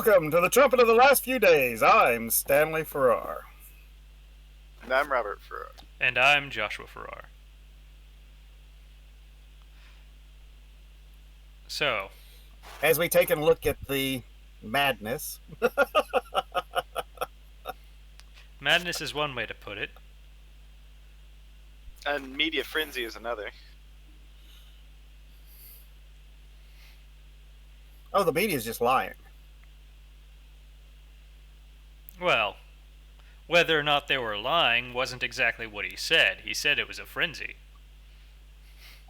Welcome to the Trumpet of the Last Few Days. I'm Stanley Farrar. And I'm Robert Farrar. And I'm Joshua Farrar. So, As we take a look at the madness, madness is one way to put it. And media frenzy is another. oh, the media's just lying. Well, whether or not they were lying wasn't exactly what he said. He said it was a frenzy.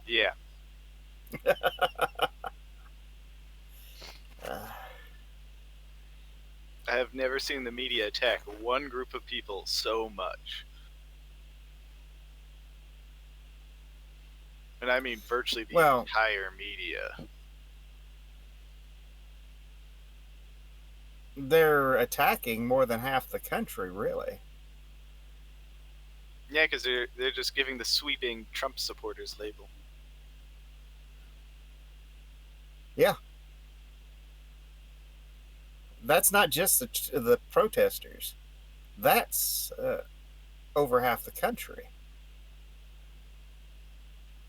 Yeah. I have never seen the media attack one group of people so much. And I mean virtually the entire media. They're attacking more than half the country, really. Yeah, because they're just giving the sweeping Trump supporters label. Yeah. That's not just the protesters. That's over half the country.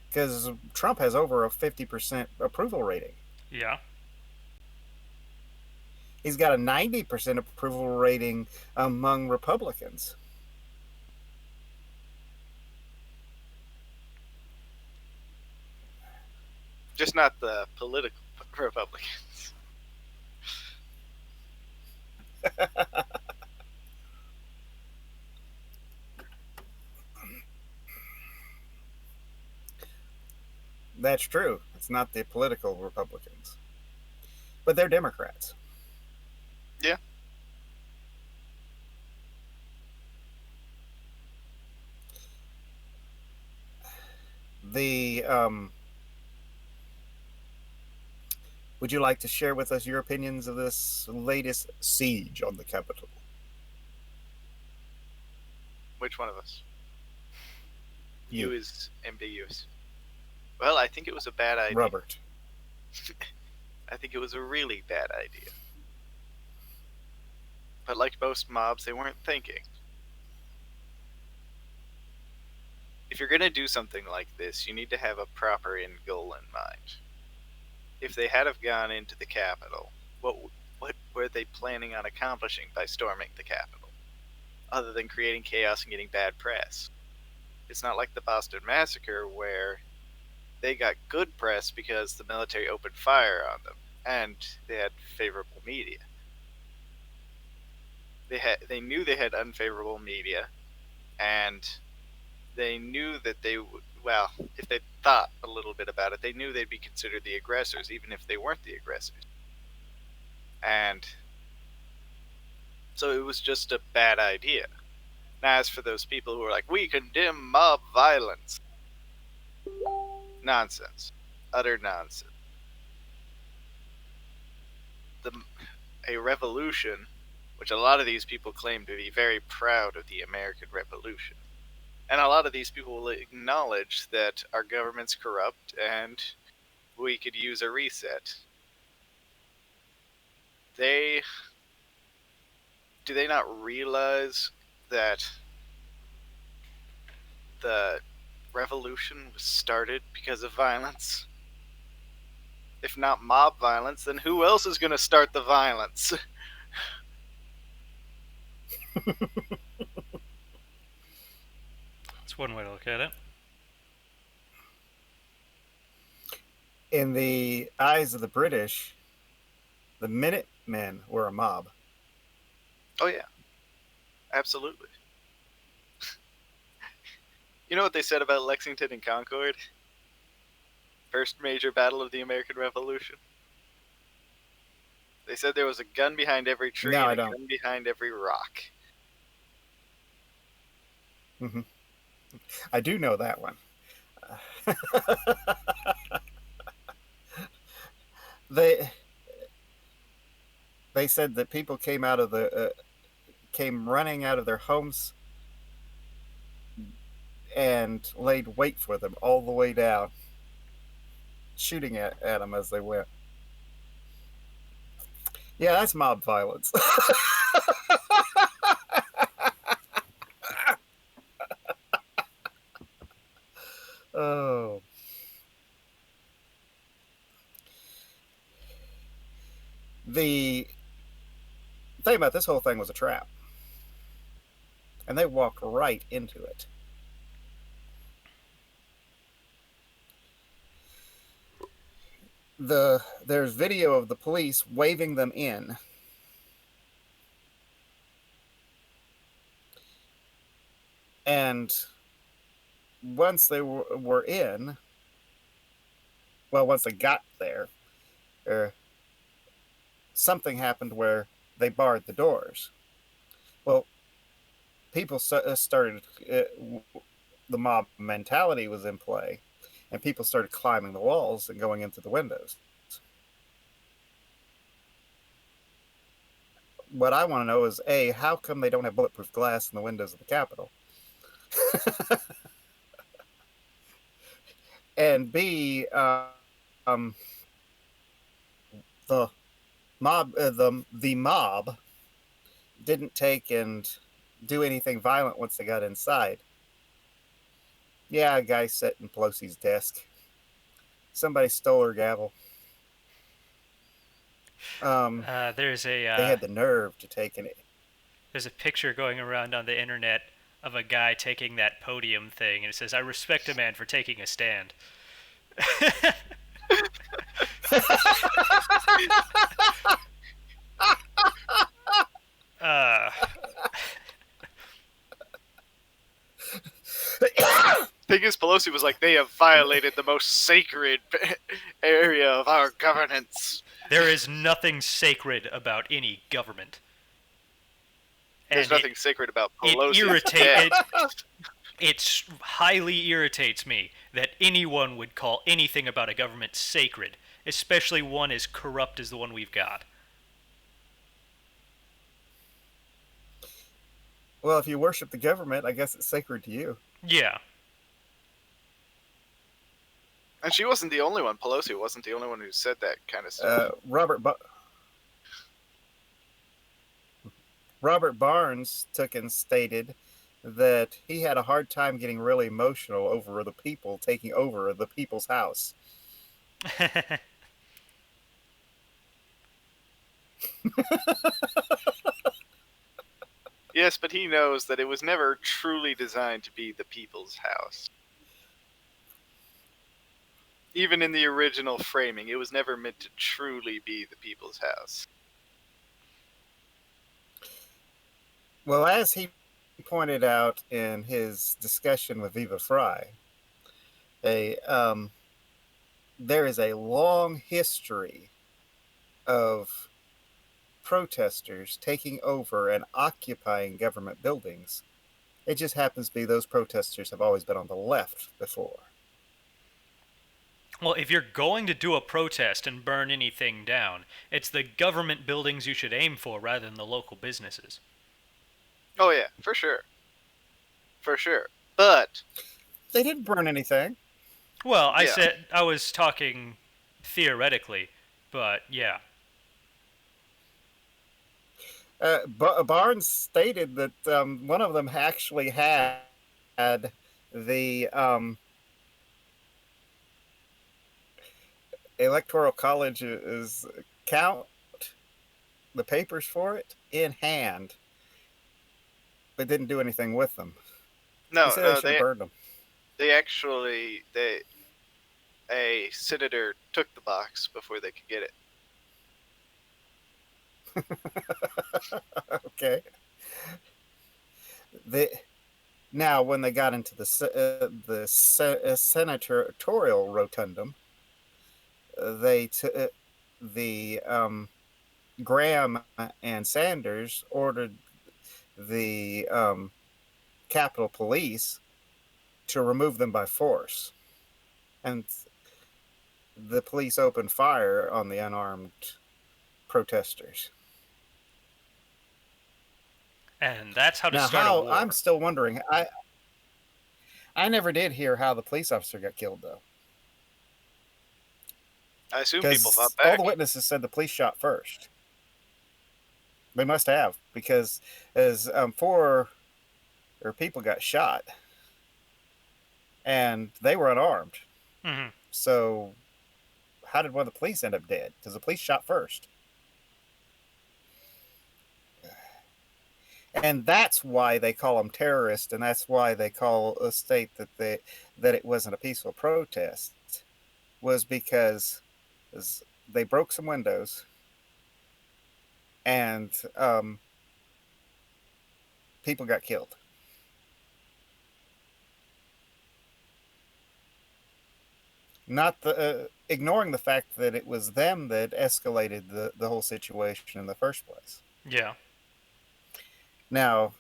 Because Trump has over a 50% approval rating. Yeah. He's got a 90% approval rating among Republicans. Just not the political Republicans. That's true. It's not the political Republicans. But they're Democrats. Yeah. Would you like to share with us your opinions of this latest siege on the Capitol? Which one of us? You is ambiguous. Well, I think it was a bad idea. Robert. I think it was a really bad idea. But like most mobs, they weren't thinking. If you're going to do something like this, you need to have a proper end goal in mind. If they had have gone into the Capitol, what were they planning on accomplishing by storming the Capitol? Other than creating chaos and getting bad press. It's not like the Boston Massacre where they got good press because the military opened fire on them and they had favorable media. They knew they had unfavorable media, and they knew that they would, well, if they thought a little bit about it, they knew they'd be considered the aggressors, even if they weren't the aggressors. And so it was just a bad idea. Now, as for those people who are like, we condemn mob violence. Nonsense. Utter nonsense. A revolution, which a lot of these people claim to be very proud of the American Revolution. And a lot of these people will acknowledge that our government's corrupt and we could use a reset. Do they not realize that the revolution was started because of violence? If not mob violence, then who else is going to start the violence? That's one way to look at it. In the eyes of the British, the Minutemen were a mob. Oh, yeah. Absolutely. You know what they said about Lexington and Concord? First major battle of the American Revolution? They said there was a gun behind every tree and a gun behind every rock. Mm-hmm. I do know that one. They said that people came running out of their homes and laid wait for them all the way down, shooting at them as they went. Yeah, that's mob violence. Oh, the thing about this whole thing was a trap, and they walked right into it. There's video of the police waving them in, and once they were in, well, once they got there, er, something happened where they barred the doors. Well, people started, the mob mentality was in play, and people started climbing the walls and going into the windows. What I want to know is A, how come they don't have bulletproof glass in the windows of the Capitol? And B, the the mob didn't take and do anything violent once they got inside. Yeah, a guy sat in Pelosi's desk. Somebody stole her gavel. Um, There's a they had the nerve to take an. there's a picture going around on the internet of a guy taking that podium thing, and it says, "I respect a man for taking a stand." uh, Thing is, Pelosi was like, they have violated the most sacred area of our governance. there is nothing sacred about any government. There's And nothing sacred about it Pelosi's irritate death. it highly irritates me that anyone would call anything about a government sacred, especially one as corrupt as the one we've got. Well, if you worship the government, I guess it's sacred to you. Yeah. And she wasn't the only one. Pelosi wasn't the only one who said that kind of stuff. Robert Barnes took and stated that he had a hard time getting really emotional over the people taking over the people's house. Yes, but he knows that it was never truly designed to be the people's house. Even in the original framing, it was never meant to truly be the people's house. Well, as he pointed out in his discussion with Viva Fry, there is a long history of protesters taking over and occupying government buildings. It just happens to be those protesters have always been on the left before. Well, if you're going to do a protest and burn anything down, it's the government buildings you should aim for rather than the local businesses. Oh yeah, for sure. For sure. But they didn't burn anything. Well, I said I was talking theoretically, but yeah. Barnes stated that one of them actually had the Electoral College's count, the papers for it, in hand, but didn't do anything with them. No, they should have burned them. A senator took the box before they could get it. Okay. Now, when they got into the senatorial rotundum, Graham and Sanders ordered the Capitol Police to remove them by force, and the police opened fire on the unarmed protesters. And that's how to start a war. I'm still wondering. I never did hear how the police officer got killed, though. I assume people thought back. All the witnesses said the police shot first. They must have, because as four or people got shot, and they were unarmed. Hmm. So how did one of the police end up dead? Because the police shot first, and that's why they call them terrorists, and that's why they call a state that it wasn't a peaceful protest, was because they broke some windows and people got killed. Not ignoring the fact that it was them that escalated the whole situation in the first place. Yeah. Now,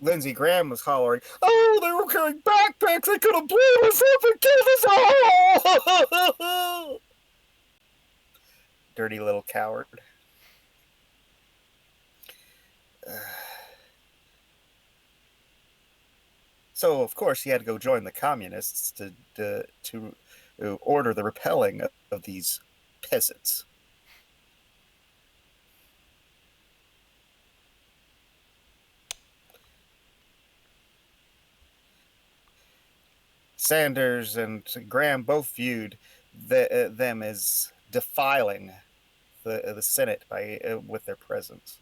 Lindsey Graham was hollering, "Oh, they were carrying backpacks! They could have blown us up and killed us all!" Dirty little coward. So, of course, he had to go join the communists to order the repelling of these peasants. Sanders and Graham both viewed them as defiling the Senate by with their presence.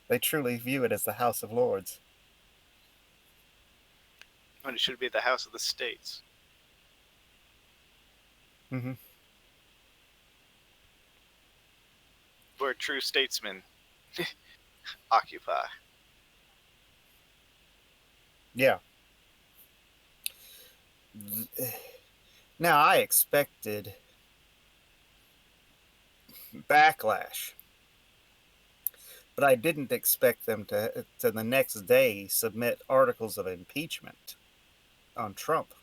They truly view it as the House of Lords. When it should be the House of the States. Mm-hmm. Where true statesmen occupy. Yeah. Now, I expected backlash, but I didn't expect them to the next day submit articles of impeachment on Trump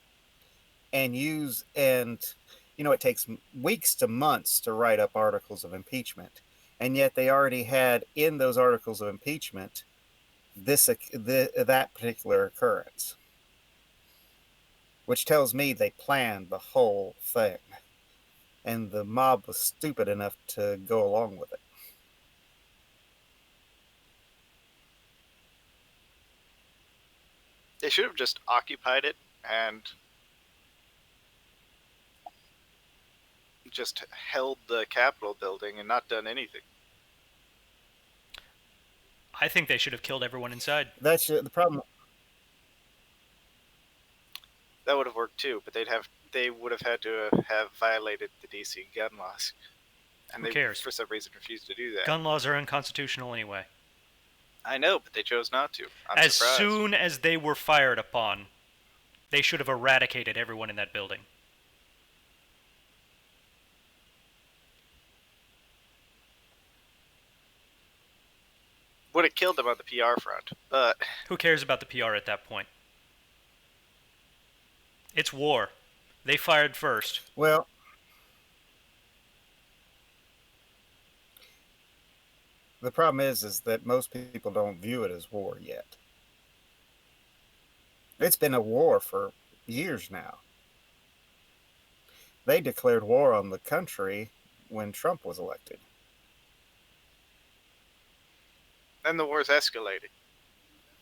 and it takes weeks to months to write up articles of impeachment, and yet they already had in those articles of impeachment that particular occurrence, which tells me they planned the whole thing, and the mob was stupid enough to go along with it. They should have just occupied it and just held the Capitol building and not done anything. I think they should have killed everyone inside. That's the problem. That would have worked too, but they would have had to have violated the DC gun laws, and Who they cares? for some reason refused to do that. Gun laws are unconstitutional anyway. I know, but they chose not to. I'm As surprised. soon as they were fired upon, they should have eradicated everyone in that building. Would have killed them on the PR front, but Who cares about the PR at that point? It's war. They fired first. Well, the problem is that most people don't view it as war yet. It's been a war for years now. They declared war on the country when Trump was elected. then the war's escalated.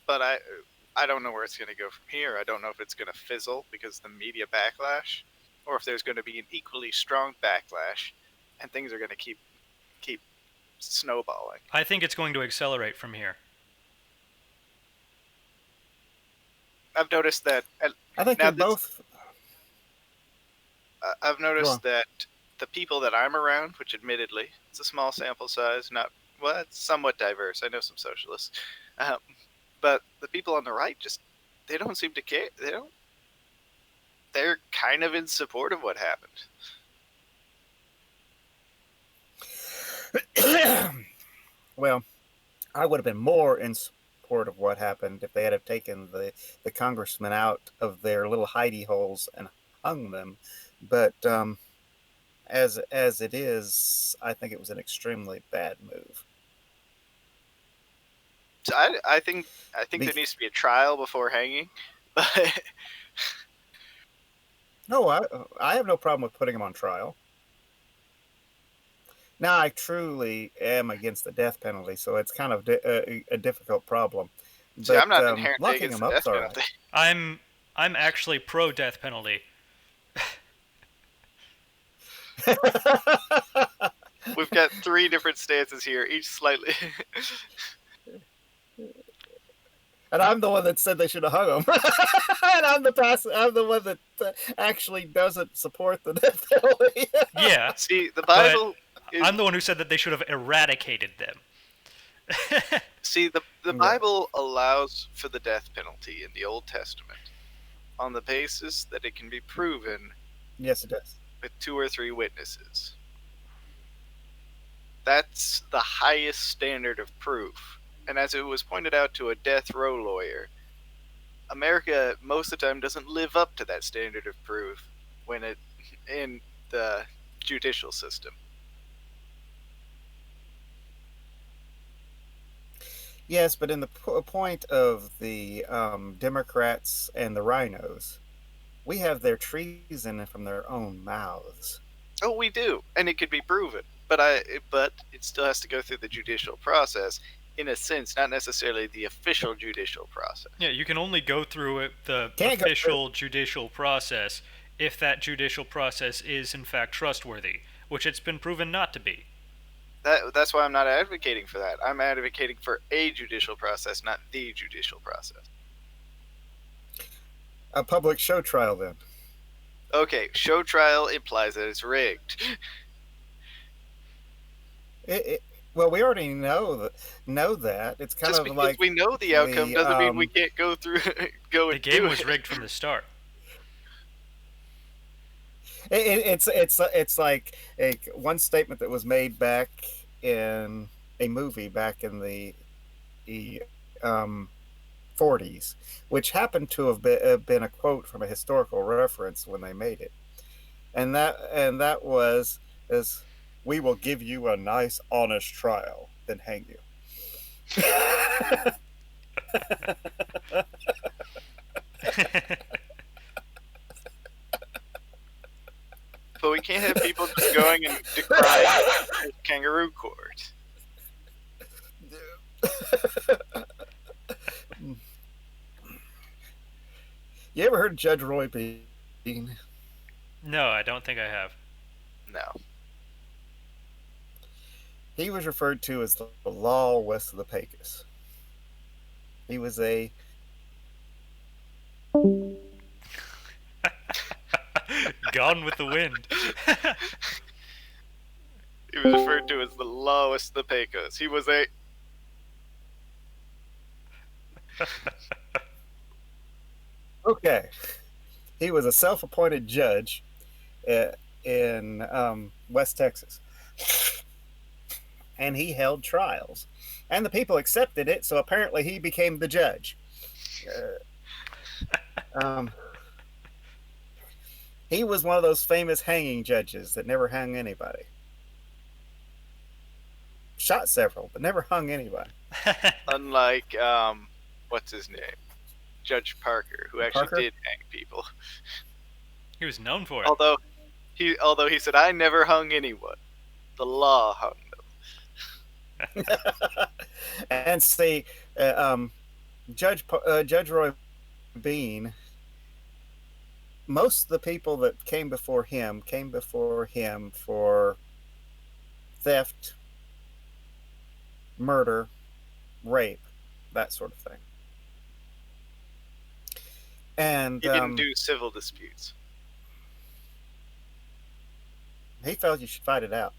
But I don't know where it's going to go from here. I don't know if it's going to fizzle because of the media backlash, or if there's going to be an equally strong backlash, and things are going to keep snowballing. I think it's going to accelerate from here. I've noticed that. I think Now they're both. I've Go on. noticed that the people that I'm around, which admittedly it's a small sample size, it's somewhat diverse. I know some socialists, but the people on the right they don't seem to care. They're kind of in support of what happened. Well, I would have been more in support of what happened if they had have taken the congressmen out of their little hidey holes and hung them. But as it is, I think it was an extremely bad move. So I think there needs to be a trial before hanging, but No, I have no problem with putting him on trial. Now, I truly am against the death penalty, so it's kind of a difficult problem. See, I'm But not inherently locking against him the up's death all right. penalty. I'm I'm actually pro death penalty. We've got three different stances here, each slightly. And I'm the one that said they should have hung him. And I'm the one that actually doesn't support the death penalty. Yeah, See, the but Bible is. I'm the one who said that they should have eradicated them. See, the Yeah. Bible allows for the death penalty in the Old Testament on the basis that it can be proven Yes, it does. with 2 or 3 witnesses. That's the highest standard of proof. And as it was pointed out to a death row lawyer, America most of the time doesn't live up to that standard of proof when it in the judicial system. Yes, but in the point of the Democrats and the rhinos, we have their treason from their own mouths. Oh, we do, and it could be proven, but it still has to go through the judicial process in a sense, not necessarily the official judicial process. Yeah, you can only go through the Can't go through. official judicial process if that judicial process is in fact trustworthy, which it's been proven not to be. That's why I'm not advocating for that. I'm advocating for a judicial process, not the judicial process. A public show trial, then. Okay, show trial implies that it's rigged. Well, we already know that. It's kind Just of because like we know the outcome doesn't mean we can't go through go The and game do was it. rigged from the start. it's like one statement that was made back in a movie back in the 40s, which happened to have been a quote from a historical reference when they made it, and that was is we will give you a nice honest trial, then hang you. But we can't have people just going and decrying kangaroo court. You ever heard of Judge Roy Bean? No, I don't think I have. No. He was referred to as the law west of the Pecos. He was a Gone with the Wind. He was referred to as the lowest of the Pecos. He was a okay. He was a self-appointed judge in West Texas, and he held trials, and the people accepted it. So apparently, he became the judge. He was one of those famous hanging judges that never hung anybody. Shot several, but never hung anybody. unlike what's his name? Judge Parker, who actually Parker? did hang people. He was known for it. Although he said I never hung anyone. The law hung them. And see, Judge Roy Bean, most of the people that came before him for theft, murder, rape, that sort of thing. And He didn't do civil disputes. he felt you should fight it out.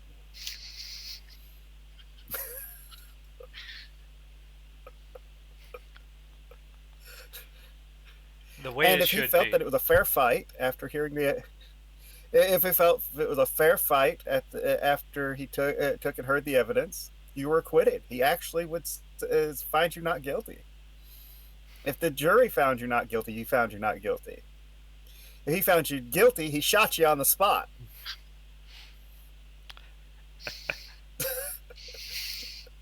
The way And it if he should felt be. that it was a fair fight after hearing if he felt it was a fair fight after he took and heard the evidence, you were acquitted. He actually would find you not guilty. If the jury found you not guilty, he found you not guilty. If he found you guilty, he shot you on the spot.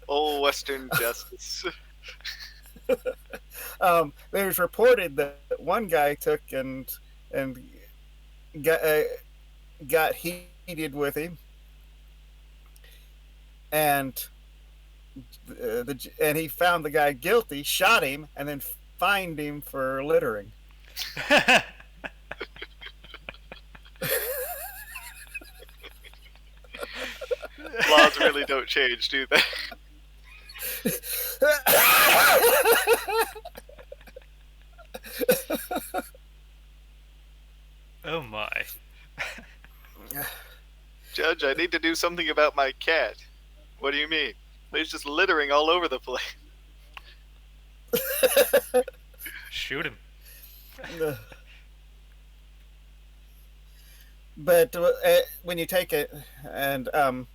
Old Western justice. It was reported that one guy took and got heated with him, and and he found the guy guilty, shot him, and then fined him for littering. Laws really don't change, do they? Oh my. Judge, I need to do something about my cat. What do you mean? He's just littering all over the place. Shoot him. But when you take it, and a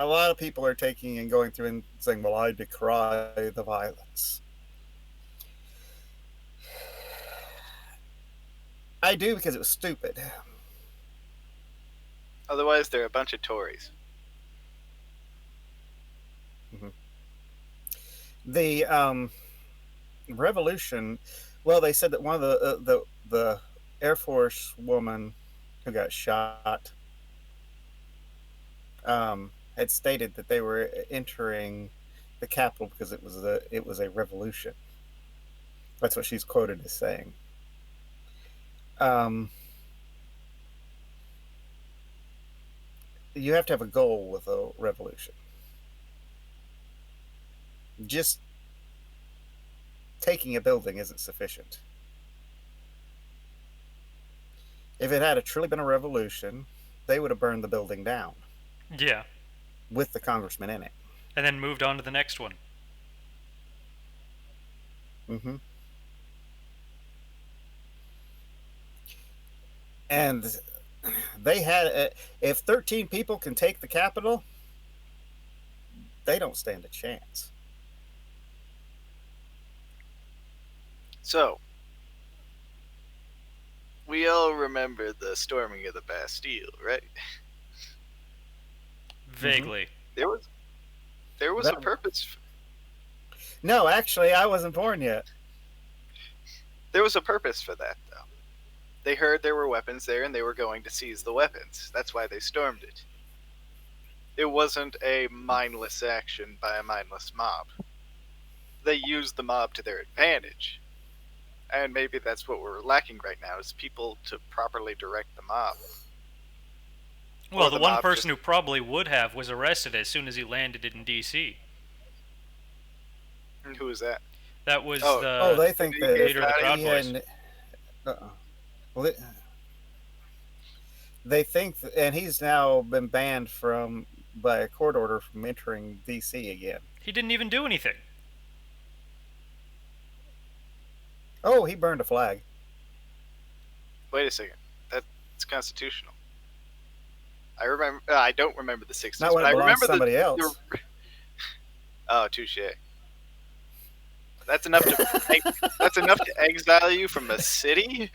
lot of people are taking and going through and saying, "Well, I decry the violence." I do because it was stupid. Otherwise, they're a bunch of Tories. Mm-hmm. The revolution. Well, they said that one of the Air Force woman who got shot had stated that they were entering the Capitol because it was a revolution. That's what she's quoted as saying. Um, you have to have a goal with a revolution. Just taking a building isn't sufficient. If it had truly been a revolution, they would have burned the building down Yeah. with the congressman in it. And then moved on to the next one. Mm-hmm. And they had, if 13 people can take the Capitol, they don't stand a chance. So, we all remember the storming of the Bastille, right? Vaguely. There was a That- purpose. No, actually, I wasn't born yet. There was a purpose for that, though. They heard there were weapons there, and they were going to seize the weapons. That's why they stormed it. It wasn't a mindless action by a mindless mob. They used the mob to their advantage. And maybe that's what we're lacking right now, is people to properly direct the mob. Well, Or the the one mob person just- who probably would have was arrested as soon as he landed in D.C. Who was that? That was Oh. Oh, the they think that if leader of the Proud he Boys. hadn't, well, they think, and he's now been banned from by a court order from entering D.C. again. He didn't even do anything. Oh, he burned a flag. Wait a second. That's constitutional. I remember. I don't remember the 60s, Not when but I it belongs remember to somebody else. Oh, touche. That's enough to. That's enough to exile you from a city.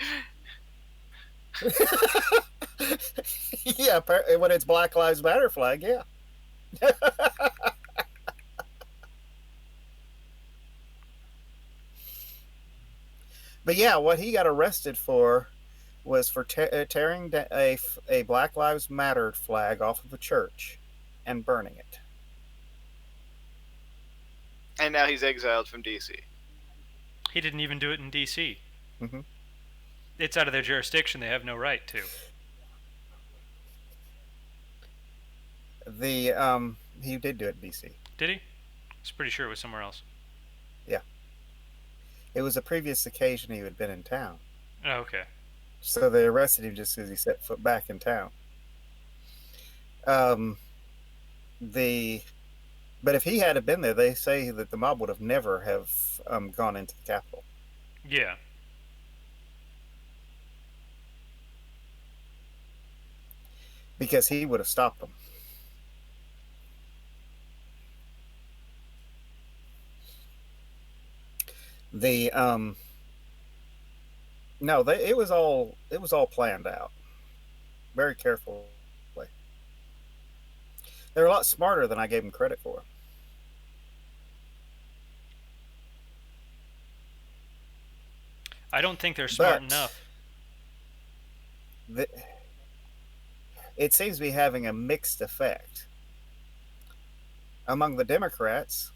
Yeah, when it's Black Lives Matter flag, yeah. But yeah, what he got arrested for was for tearing a Black Lives Matter flag off of a church and burning it. And now he's exiled from DC. He didn't even do it in D.C. Mm-hmm. It's out of their jurisdiction. They have no right to. He did do it in D.C. Did he? I was pretty sure it was somewhere else. Yeah. It was a previous occasion he had been in town. Oh, okay. So they arrested him just as he set foot back in town. But if he had been there, they say that the mob would have never have gone into the Capitol. Yeah. Because he would have stopped them. The no, it was all planned out very carefully. They're a lot smarter than I gave them credit for. I don't think they're smart But enough. the, it seems to be having a mixed effect. Among the Democrats,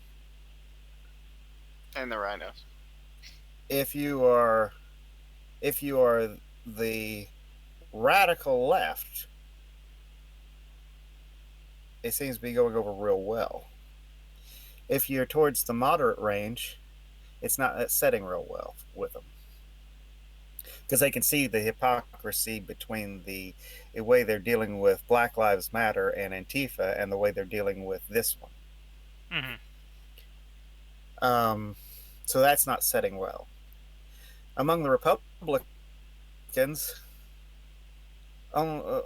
And the rhinos. if you are if you are the radical left, it seems to be going over real well. If you're towards the moderate range, it's not setting real well with them because they can see the hypocrisy between the way they're dealing with Black Lives Matter and Antifa and the way they're dealing with this one. Mm-hmm. Um, so that's not setting well. Among the Republicans, um,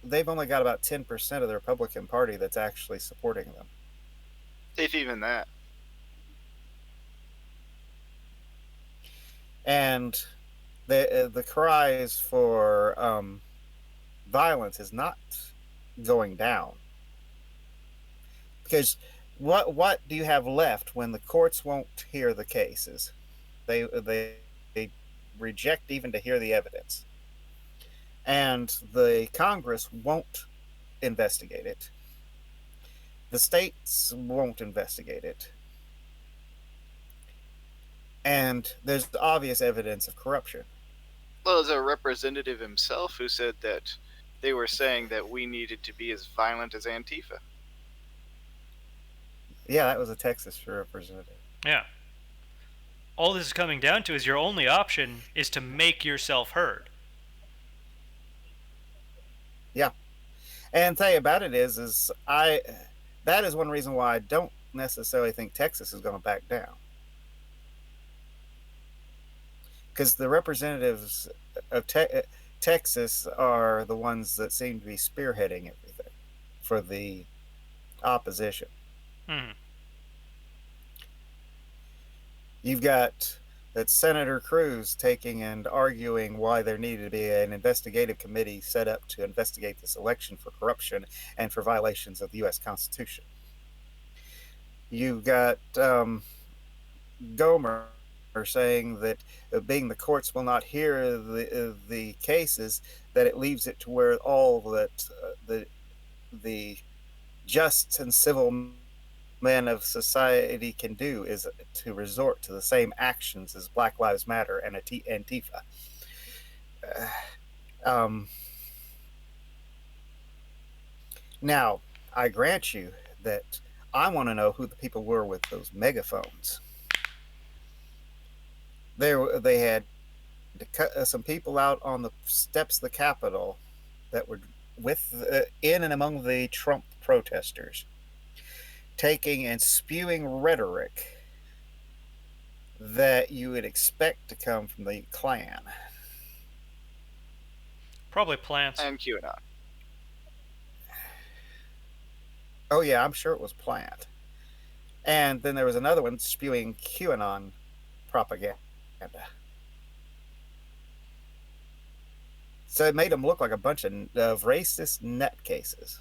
they've only got about 10% of the Republican Party that's actually supporting them. If even that. And the cries for violence is not going down because what do you have left when the courts won't hear the cases? They reject even to hear the evidence, and the Congress won't investigate it. The states won't investigate it, and there's obvious evidence of corruption. Well, as a representative himself who said that they were saying that we needed to be as violent as Antifa. Yeah, that was a Texas representative. Yeah. All this is coming down to is your only option is to make yourself heard. Yeah, and the thing about it is I that is one reason why I don't necessarily think Texas is going to back down because the representatives of Texas are the ones that seem to be spearheading everything for the opposition. Mm-hmm. You've got that Senator Cruz taking and arguing why there needed to be an investigative committee set up to investigate this election for corruption and for violations of the U.S. Constitution. You've got Gomer saying that being the courts will not hear the cases, that it leaves it to where all that the just and civil men of society can do is to resort to the same actions as Black Lives Matter and Antifa. Um, Now, I grant you that I want to know who the people were with those megaphones. They had to cut some people out on the steps of the Capitol that were with in and among the Trump protesters, taking and spewing rhetoric that you would expect to come from the Klan. Probably plants. And QAnon. Oh yeah, I'm sure it was planned. And then there was another one spewing QAnon propaganda. So it made them look like a bunch of racist nutcases.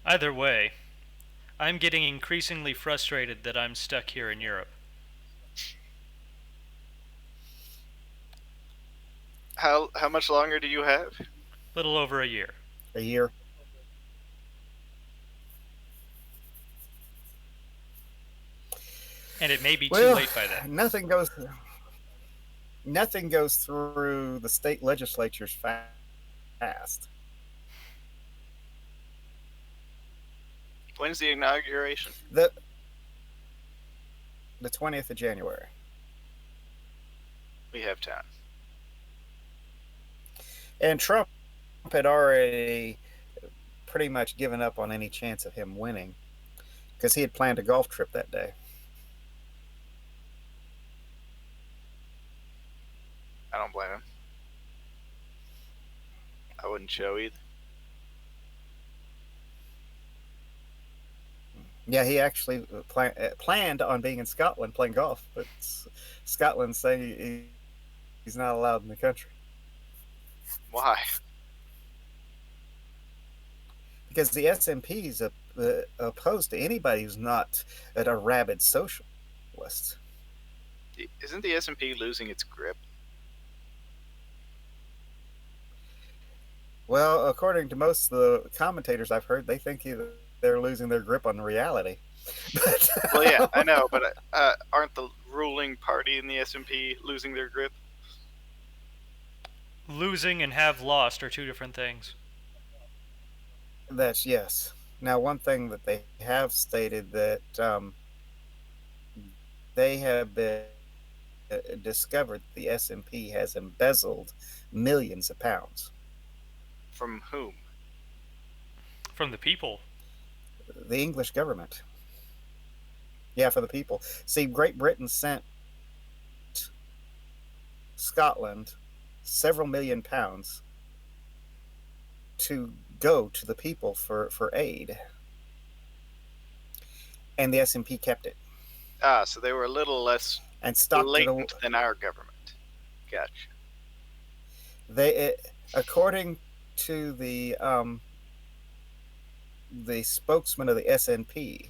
Either way, I'm getting increasingly frustrated that I'm stuck here in Europe. How much longer do you have? Little over a year. A year. And it may be too Well, late by then. nothing goes through the state legislatures fast. When's the inauguration? The the 20th of January. We have time. And Trump had already pretty much given up on any chance of him winning because he had planned a golf trip that day. I don't blame him. I wouldn't show either. Yeah, he actually planned on being in Scotland playing golf, but Scotland's saying he's not allowed in the country. Why? because the SNP is opposed to anybody who's not a rabid socialist. Isn't the S&P losing its grip? Well, according to most of the commentators I've heard, they think they're losing their grip on reality. But Well, yeah, I know, but aren't the ruling party in the S&P losing their grip? Losing and have lost are two different things. that's yes. Now, one thing that they have stated that they have been discovered the S&P has embezzled millions of pounds. From whom? From the people. The English government, yeah, for the people. See, Great Britain sent Scotland several million pounds to go to the people for aid, and the S&P kept it Ah, so they were a little less and stocked it. blatant than our government. Gotcha. According to the spokesman of the SNP,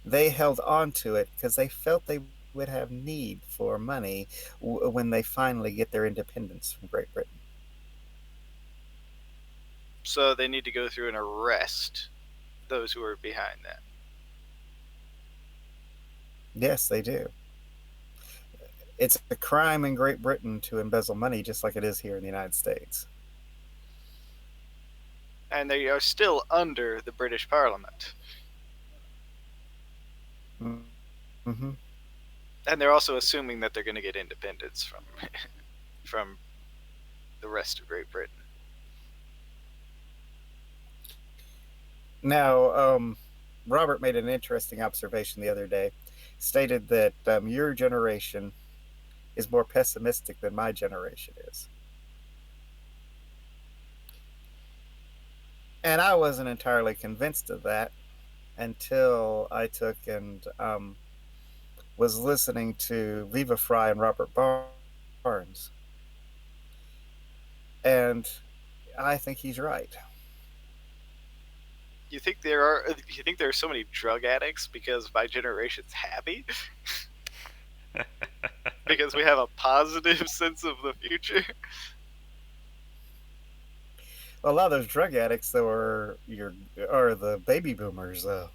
they held on to it because they felt they would have need for money when they finally get their independence from Great Britain. So they need to go through and arrest those who are behind that. Yes, they do. It's a crime in Great Britain to embezzle money, just like it is here in the United States. And they are still under the British Parliament. Mm-hmm. And they're also assuming that they're going to get independence from from the rest of Great Britain. Now, Robert made an interesting observation the other day. Stated that your generation is more pessimistic than my generation is. And I wasn't entirely convinced of that until I took and was listening to Viva Fry and Robert Barnes. And I think he's right. You think there are so many drug addicts because my generation's happy? Because we have a positive sense of the future? Well, a lot of those drug addicts, though, are the baby boomers, though.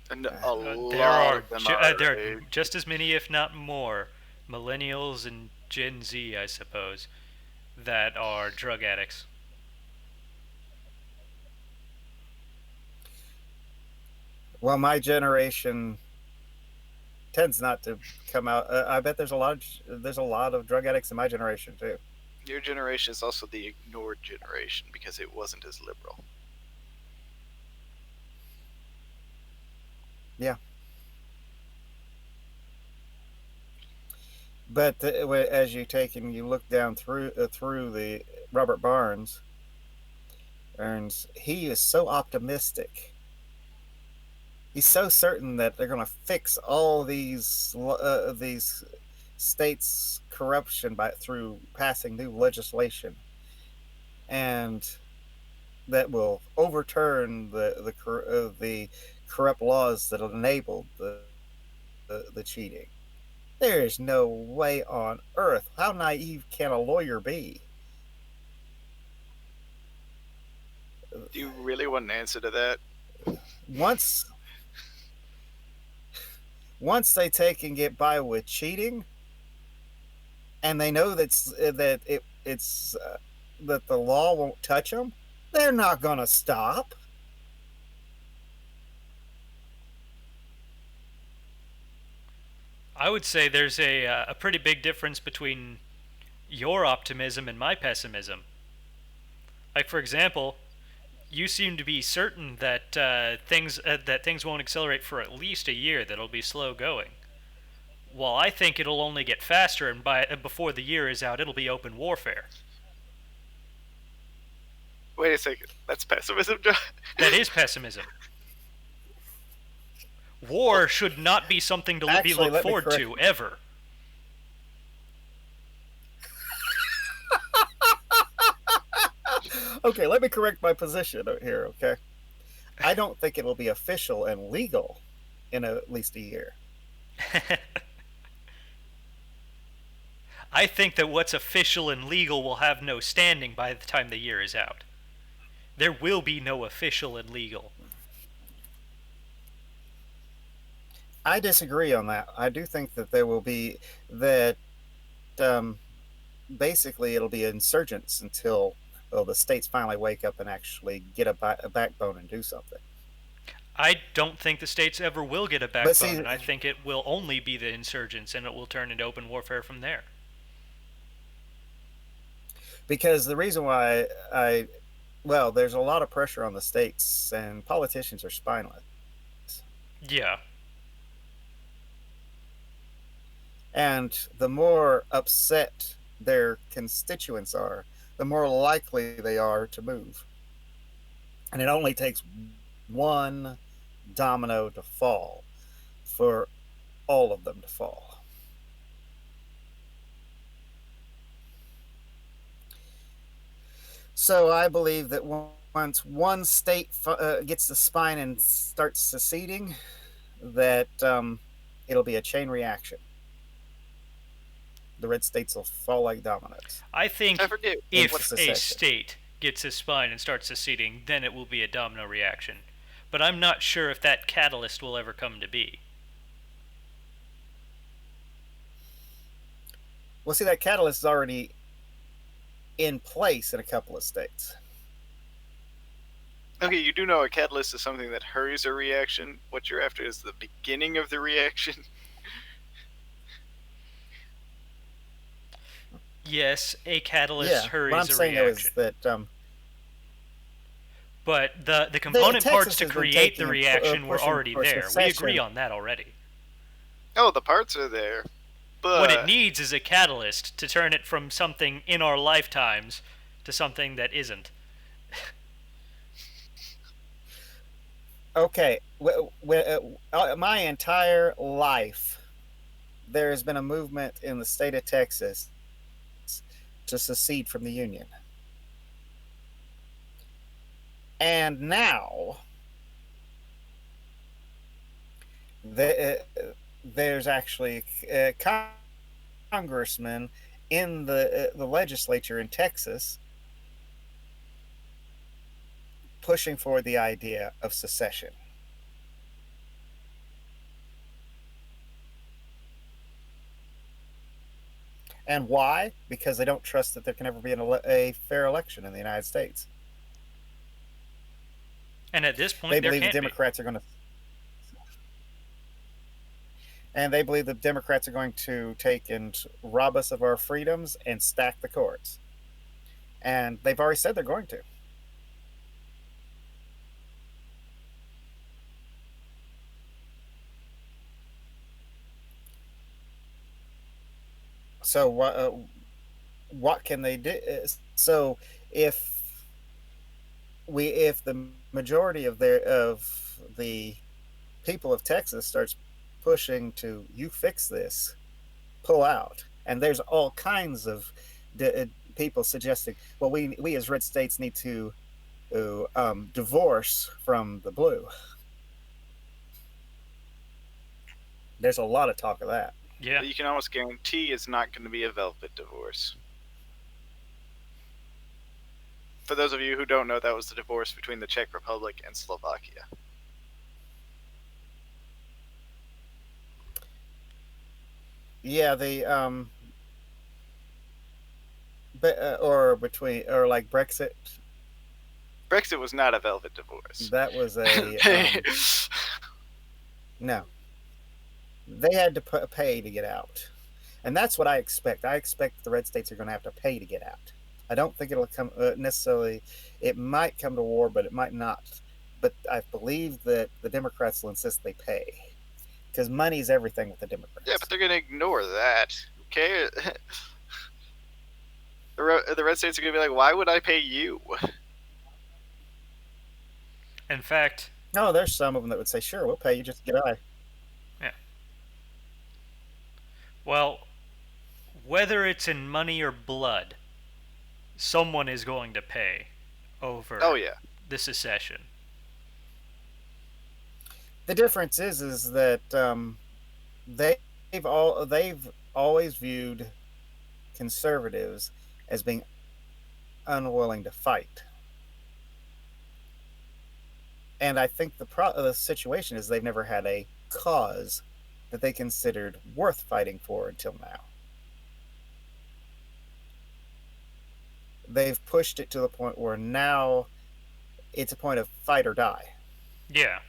And a There lot are of them are. there are just as many, if not more, millennials and Gen Z, I suppose, that are drug addicts. Well, my generation tends not to come out. I bet there's a lot of drug addicts in my generation too. Your generation is also the ignored generation because it wasn't as liberal. Yeah, but as you take and you look down through the Robert Barnes, and he is so optimistic. He's so certain that they're going to fix all these states' corruption through passing new legislation, and that will overturn the corrupt laws that enabled the cheating. There is no way on earth. How naive can a lawyer be? Do you really want an answer to that? Once once they take and get by with cheating, and they know that the law won't touch them, they're not going to stop. I would say there's a pretty big difference between your optimism and my pessimism. Like, for example, you seem to be certain that things won't accelerate for at least a year. That it'll be slow going. While I think it'll only get faster, and before the year is out, it'll be open warfare. Wait a second. That's pessimism, John? That is pessimism. War should not be something to be looked forward to ever. Okay, let me correct my position here. Okay, I don't think it'll be official and legal in at least a year. I think that what's official and legal will have no standing by the time the year is out. There will be no official and legal. I disagree on that. I do think that there will be that. Um, Basically, it'll be insurgents until well the states finally wake up and actually get a backbone and do something. I don't think the states ever will get a But backbone, see, and I think it will only be the insurgents, and it will turn into open warfare from there. because the reason why I well, there's a lot of pressure on the states, and politicians are spineless. Yeah. And the more upset their constituents are, the more likely they are to move. And it only takes one domino to fall for all of them to fall. So I believe that once one state gets the spine and starts seceding, that it'll be a chain reaction. The red states will fall like dominoes I I think forget into if what a secession. state gets a spine and starts seceding, then it will be a domino reaction. But I'm not sure if that catalyst will ever come to be. Well, see, that catalyst is already in place in a couple of states. Okay, you do know a catalyst is something that hurries a reaction. What you're after is the beginning of the reaction. Yes, a catalyst Yeah, what hurries I'm a saying though is reaction. that But the component parts Texas to has been create the taking and reaction were pushing already for there. We agree secession. on that already. Oh, the parts are there, What it but needs is a catalyst to turn it from something in our lifetimes to something that isn't. Okay, my entire life, there has been a movement in the state of Texas to secede from the Union. And now there's actually congressmen in the legislature in Texas pushing for the idea of secession. And why? Because they don't trust that there can ever be a fair election in the United States. And at this They point, there believe the can't be. Democrats are going to, and they believe the Democrats are going to take and rob us of our freedoms and stack the courts. And they've already said they're going to. So what can they do? So if if the majority of the people of Texas starts pushing to you fix this, pull out, and there's all kinds of people suggesting, well, we as red states need to divorce from the blue. There's a lot of talk of that. Yeah. you can almost guarantee it's not going to be a velvet divorce. For those of you who don't know, that was the divorce between the Czech Republic and Slovakia. Yeah, the or between or like Brexit. Brexit was not a velvet divorce. That was a no. They had to pay to get out, and that's what I expect. I expect the red states are going to have to pay to get out. I don't think it'll come necessarily. It might come to war, but it might not. But I believe that the Democrats will insist they pay because money is everything with the Yeah, Democrats. but they're going to ignore that. Who cares? The red states are going to be like, why would I pay you? In fact, No, there's some of them that would say, "Sure, we'll pay you just to get out." yeah. Well, whether it's in money or blood, someone is going to pay. Oh over yeah, the secession. The difference is that they've always viewed conservatives as being unwilling to fight. And I think the situation is they've never had a cause that they considered worth fighting for until now. They've pushed it to the point where now it's a point of fight or die. Yeah.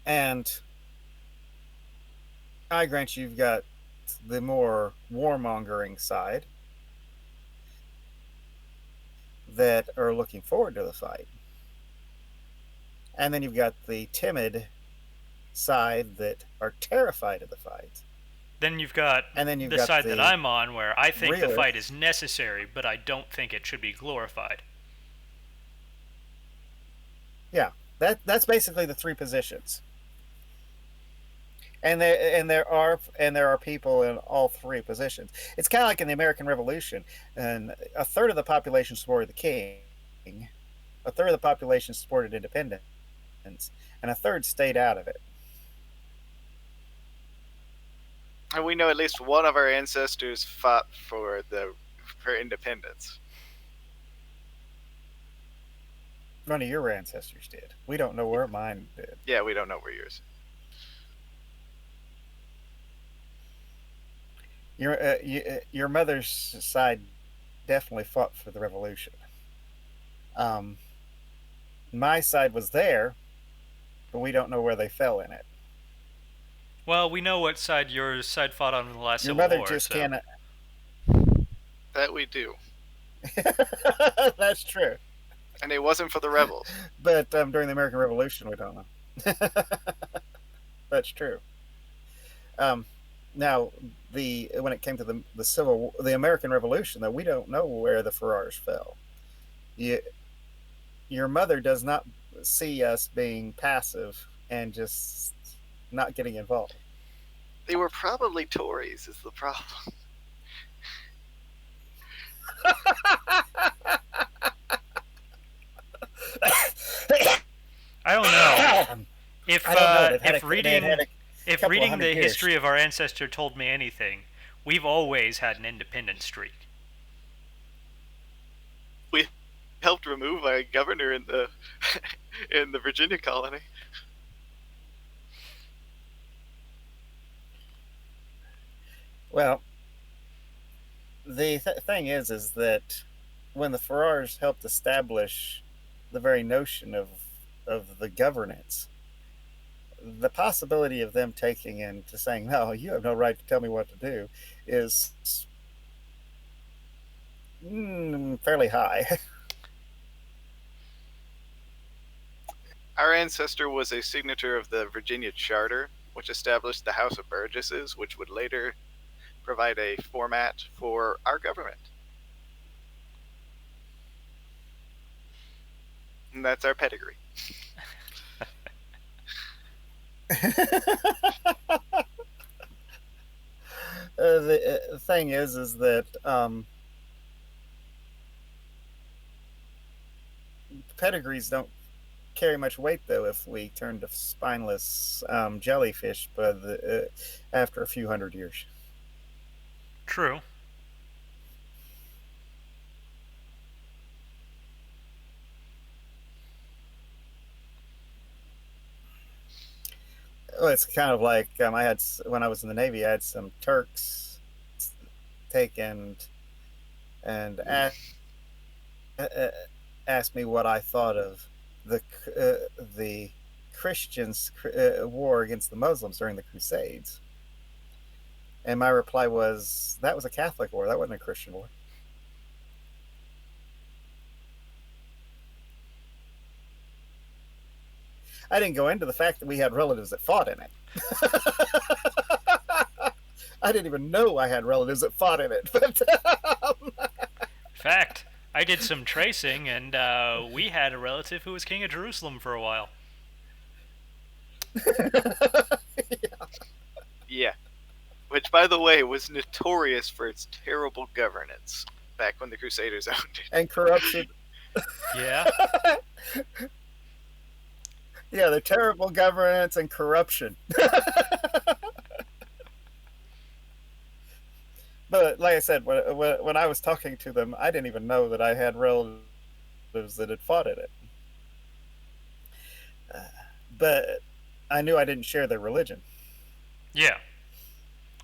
And I grant you've got the more warmongering side that are looking forward to the fight. And then you've got the timid side that are terrified of the fight. Then you've got And then you've the got side that the I'm on where I think the fight is realists. necessary, but I don't think it should be glorified. Yeah, that's basically the three positions. And there are people in all three positions. It's kind of like in the American Revolution, and a third of the population supported the king, a third of the population supported independence, and a third stayed out of it. and we know at least one of our ancestors fought for independence. One of your ancestors did. We don't know where mine did. Yeah, we don't know where yours. Your mother's side definitely fought for the revolution. Um, my side was there, but we don't know where they fell in it. Well, we know what side your side fought on in the last Your Civil mother War, just so. can't. That we do, That's true. and it wasn't for the rebels. But during the American Revolution, we don't know. That's true. Um, now, the when it came to the American Revolution, though, we don't know where the Ferrars fell. You, your mother does not see us being passive and just not getting involved. They were probably Tories, is the problem. I don't know. I don't know. They've had a If couple of reading hundred the years. history of our ancestor told me anything, we've always had an independent streak. We helped remove a governor in the in the Virginia colony. Well, the thing is that when the Ferrars helped establish the very notion of the governance, the possibility of them taking and to saying, "No, you have no right to tell me what to do," is fairly high. Our ancestor was a signature of the Virginia Charter, which established the House of Burgesses, which would later provide a format for our government. And that's our pedigree. The thing is that pedigrees don't carry much weight though if we turn to spineless jellyfish, after a few hundred years. True. Well, it's kind of like I had when I was in the Navy. I had some Turks take and uh, asked me what I thought of the Christians' war against the Muslims during the Crusades, and my reply was that was a Catholic war. That wasn't a Christian war. I didn't go into the fact that we had relatives that fought in it. I didn't even know I had relatives that fought in it. But Fact, I did some tracing, and we had a relative who was king of Jerusalem for a while. Yeah. Which, by the way, was notorious for its terrible governance back when the Crusaders owned it. and corruption. Yeah. Yeah, the terrible governance and corruption. But like I said, when I was talking to them, I didn't even know that I had relatives that had fought in it. But I knew I didn't share their religion. Yeah.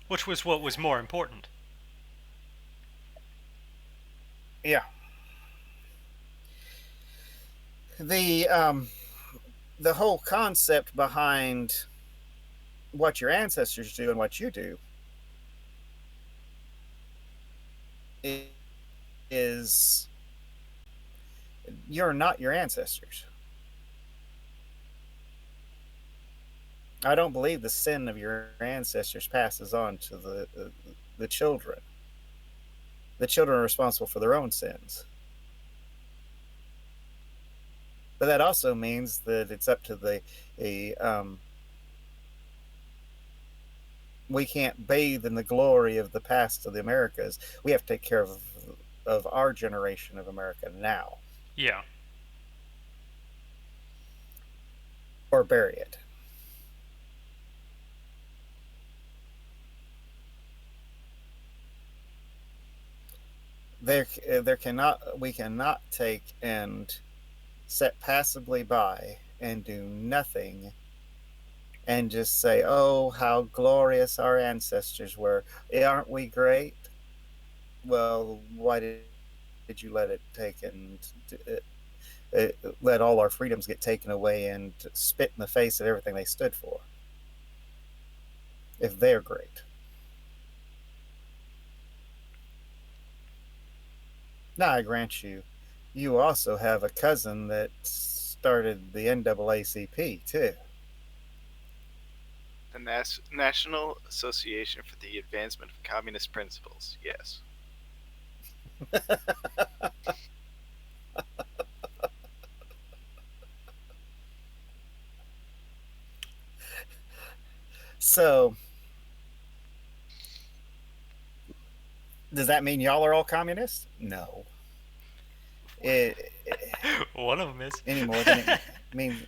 Which was what was more important. Yeah. The the whole concept behind what your ancestors do and what you do is you're not your ancestors. I don't believe the sin of your ancestors passes on to the children. The children are responsible for their own sins. But that also means that it's up to the we can't bathe in the glory of the past of the Americas. We have to take care of our generation of America now, Yeah. or bury it. There cannot we cannot take and sit passively by and do nothing and just say, "Oh, how glorious our ancestors were! Aren't we great?" Well, why did you let it take and let all our freedoms get taken away and spit in the face of everything they stood for? If they're great. Now, I grant you, you also have a cousin that started the NAACP too. The National Association for the Advancement of Communist Principles. Yes. So, does that mean y'all are all communists? No. It, One of them is. any more than it means.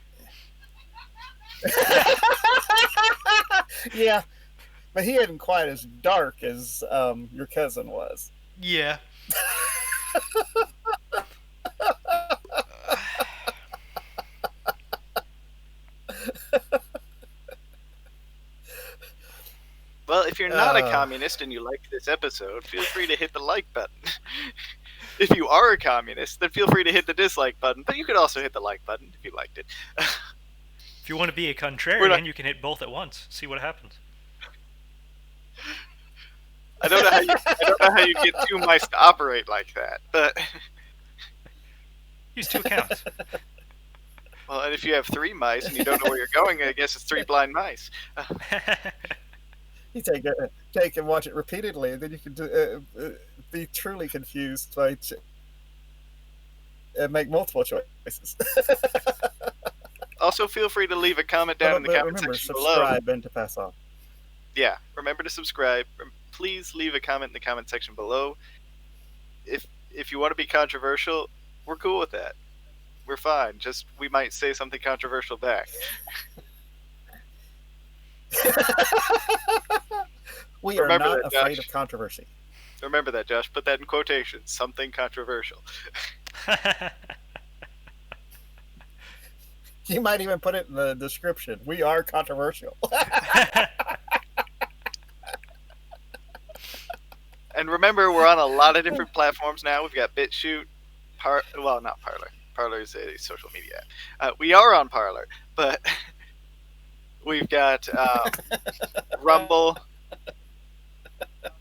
Yeah, but he isn't quite as dark as your cousin was. Yeah. Well, if you're not a communist and you like this episode, feel free to hit the like button. If you are a communist, then feel free to hit the dislike button, but you could also hit the like button if you liked it. If you want to be a We're contrarian, not- you can hit both at once. See what happens. I don't know how you get two mice to operate like that, but Use 2 accounts. well, and if you have 3 mice and you don't know where you're going, I guess it's 3 blind mice. You take and watch it repeatedly, and then you can be truly confused by and make multiple choices. Also, feel free to leave a comment down in the But comment remember, section below. subscribe and to pass on. Yeah, remember to subscribe. Please leave a comment in the comment section below. If you want to be controversial, we're cool with that. We're fine. Just we might say something controversial back. We are Remember not that, afraid Josh. of controversy. Remember that, Josh. Put that in quotations. Something controversial. You might even put it in the description. We are controversial. And remember, we're on a lot of different platforms now. We've got BitChute, not Parler. Parler is a social media app. We are on Parler, but we've got Rumble.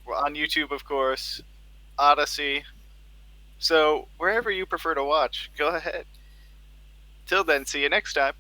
We're on YouTube, of course, Odyssey. So wherever you prefer to watch, go ahead. Till then, see you next time.